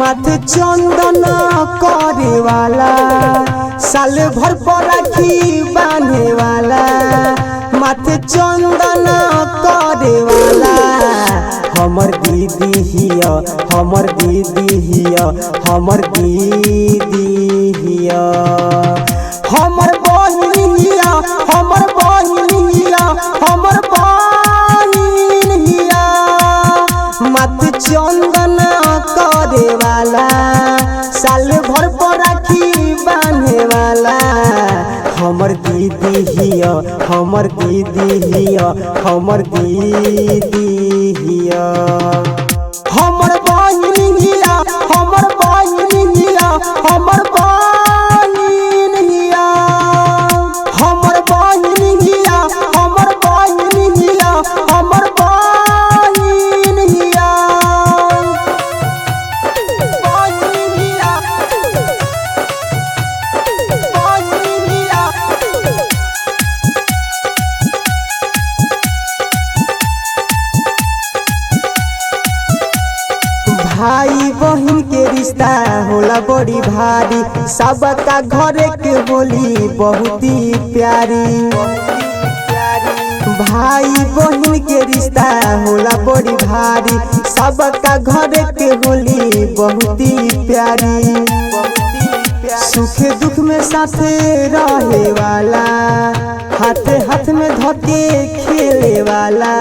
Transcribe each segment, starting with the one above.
माथे चंदन करे वाला, साल भर पर राखी बांधे वाला, माथे चंदन करे वाला। हमर दीदी हिया, हमर दीदी हिया, हमर दीदी हिया, हमर बहिन हिया, हमर बहिन हिया, हमर बहिन हिया। माथे चंदन करे वाला, साल भर पर राखी बांधे वाला। हमर दीदी हिया, हमर दीदी हिया, हमर दीदी हिया, हमर बहिन हिया, हमर बहिन हिया, हमर बहिन हिया, हमर बहिन हिया, हमर बहिन हिया, हमर बहिन हिया, बहिन हिया, बहिन हिया। भाई बहन के रिश्ता होला बड़ी भारी, सबका घर के बोली बहुत ही प्यारी। भाई बहन के रिश्ता होला बड़ी भारी, सबका घर के बोली बहुत ही प्यारी। सुख दुख में साथे रहे वाला, हाथ हाथ में धके खेले वाला।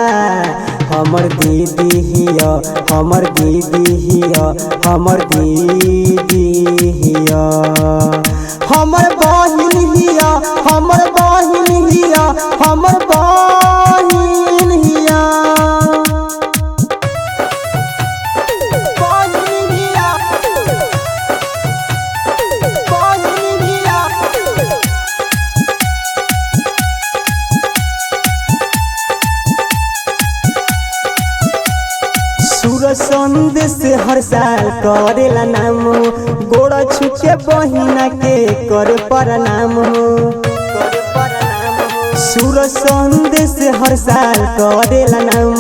हमर दीदी हिया, हमर दीदी हिया, हमर दीदी हिया, हमर बहिन हिया, हमर बहिन हिया, हमर बहिन हिया, बहिन हिया, बहिन हिया। सूरज संदेश हर साल करेला नाम, गोड़ छुके बहिना के करे प्रणाम हो। सूरज संदेश हर साल करेला नाम,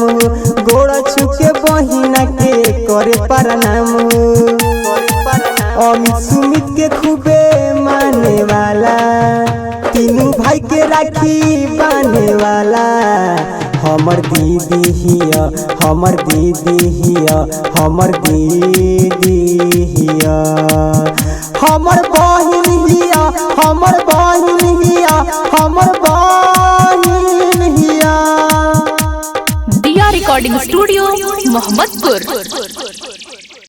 गोड़ छुके बहिना के करे प्रणाम हो। अमित सुमित के खूबे माने वाला, तीनों भाई के राखी बांधे वाला। हमर दीदी हिया, हमर दीदी हिया, हमर दीदी हिया, हमर बहिन हिया, हमर बहिन हिया, हमर बहिन हिया। दिया रिकॉर्डिंग स्टूडियो मोहम्मदपुर।